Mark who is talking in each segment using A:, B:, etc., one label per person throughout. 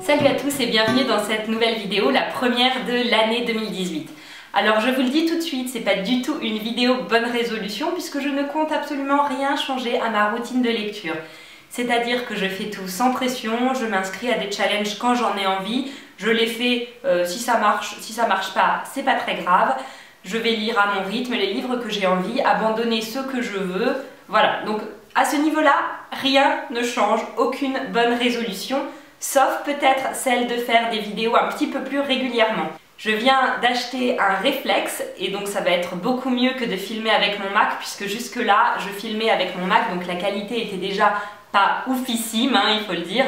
A: Salut à tous et bienvenue dans cette nouvelle vidéo, la première de l'année 2018. Alors je vous le dis tout de suite, c'est pas du tout une vidéo bonne résolution puisque je ne compte absolument rien changer à ma routine de lecture. C'est-à-dire que je fais tout sans pression, je m'inscris à des challenges quand j'en ai envie, je les fais si ça marche pas, c'est pas très grave. Je vais lire à mon rythme les livres que j'ai envie, abandonner ceux que je veux. Voilà, donc à ce niveau-là, rien ne change, aucune bonne résolution, sauf peut-être celle de faire des vidéos un petit peu plus régulièrement. Je viens d'acheter un réflexe et donc ça va être beaucoup mieux que de filmer avec mon Mac puisque jusque-là, je filmais avec mon Mac, donc la qualité était déjà pas oufissime, hein, il faut le dire.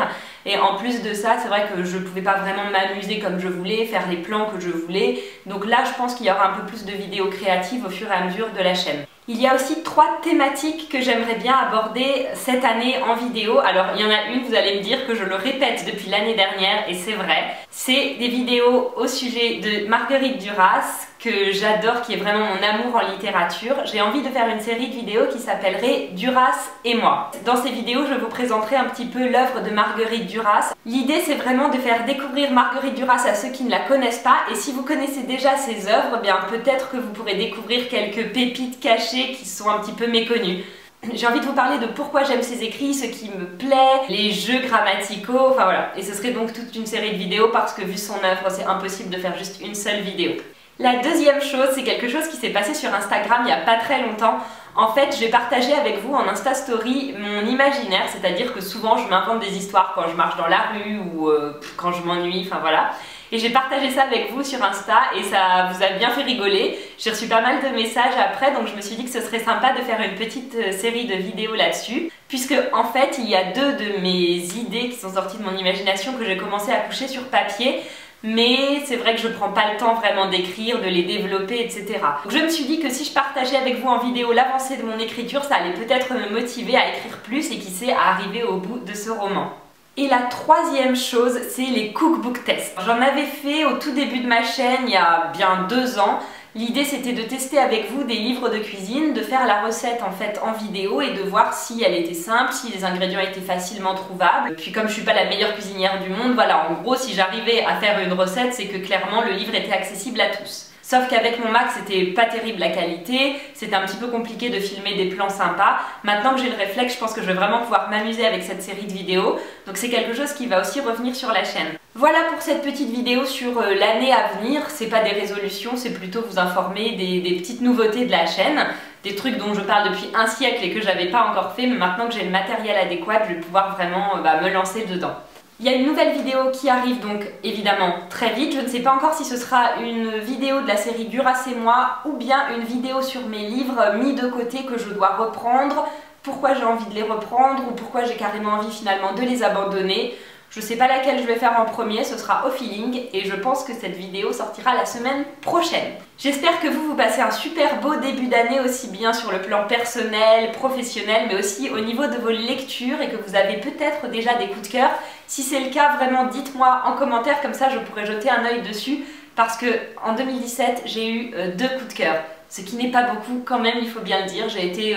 A: Et en plus de ça, c'est vrai que je ne pouvais pas vraiment m'amuser comme je voulais, faire les plans que je voulais. Donc là, je pense qu'il y aura un peu plus de vidéos créatives au fur et à mesure de la chaîne. Il y a aussi 3 thématiques que j'aimerais bien aborder cette année en vidéo. Alors il y en a une, vous allez me dire que je le répète depuis l'année dernière et c'est vrai. C'est des vidéos au sujet de Marguerite Duras, que j'adore, qui est vraiment mon amour en littérature. J'ai envie de faire une série de vidéos qui s'appellerait Duras et moi. Dans ces vidéos, je vous présenterai un petit peu l'œuvre de Marguerite Duras. L'idée, c'est vraiment de faire découvrir Marguerite Duras à ceux qui ne la connaissent pas. Et si vous connaissez déjà ses œuvres, eh bien peut-être que vous pourrez découvrir quelques pépites cachées qui sont un petit peu méconnues. J'ai envie de vous parler de pourquoi j'aime ses écrits, ce qui me plaît, les jeux grammaticaux, enfin voilà. Et ce serait donc toute une série de vidéos parce que vu son œuvre, c'est impossible de faire juste une seule vidéo. La deuxième chose, c'est quelque chose qui s'est passé sur Instagram il n'y a pas très longtemps. En fait, j'ai partagé avec vous en Insta Story mon imaginaire, c'est-à-dire que souvent je m'invente des histoires quand je marche dans la rue ou quand je m'ennuie, enfin voilà. Et j'ai partagé ça avec vous sur Insta et ça vous a bien fait rigoler. J'ai reçu pas mal de messages après, donc je me suis dit que ce serait sympa de faire une petite série de vidéos là-dessus. Puisque en fait, il y a 2 de mes idées qui sont sorties de mon imagination que j'ai commencé à coucher sur papier. Mais c'est vrai que je prends pas le temps vraiment d'écrire, de les développer, etc. Donc je me suis dit que si je partageais avec vous en vidéo l'avancée de mon écriture, ça allait peut-être me motiver à écrire plus et qui sait à arriver au bout de ce roman. Et la troisième chose, c'est les cookbook tests. J'en avais fait au tout début de ma chaîne il y a bien 2 ans. L'idée c'était de tester avec vous des livres de cuisine, de faire la recette en fait en vidéo et de voir si elle était simple, si les ingrédients étaient facilement trouvables. Puis comme je suis pas la meilleure cuisinière du monde, voilà, en gros si j'arrivais à faire une recette, c'est que clairement le livre était accessible à tous. Sauf qu'avec mon Mac, c'était pas terrible la qualité, c'était un petit peu compliqué de filmer des plans sympas. Maintenant que j'ai le réflexe, je pense que je vais vraiment pouvoir m'amuser avec cette série de vidéos. Donc c'est quelque chose qui va aussi revenir sur la chaîne. Voilà pour cette petite vidéo sur l'année à venir. C'est pas des résolutions, c'est plutôt vous informer des petites nouveautés de la chaîne. Des trucs dont je parle depuis un siècle et que j'avais pas encore fait, mais maintenant que j'ai le matériel adéquat, je vais pouvoir vraiment me lancer dedans. Il y a une nouvelle vidéo qui arrive donc évidemment très vite. Je ne sais pas encore si ce sera une vidéo de la série Duras et moi ou bien une vidéo sur mes livres mis de côté que je dois reprendre, pourquoi j'ai envie de les reprendre ou pourquoi j'ai carrément envie finalement de les abandonner. Je ne sais pas laquelle je vais faire en premier, ce sera au feeling et je pense que cette vidéo sortira la semaine prochaine. J'espère que vous passez un super beau début d'année aussi bien sur le plan personnel, professionnel, mais aussi au niveau de vos lectures et que vous avez peut-être déjà des coups de cœur. Si c'est le cas, vraiment dites-moi en commentaire, comme ça je pourrais jeter un œil dessus parce que en 2017 j'ai eu 2 coups de cœur, ce qui n'est pas beaucoup quand même, il faut bien le dire. J'ai été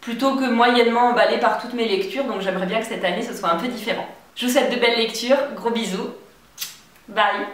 A: plutôt que moyennement emballée par toutes mes lectures, donc j'aimerais bien que cette année ce soit un peu différent. Je vous souhaite de belles lectures, gros bisous, bye!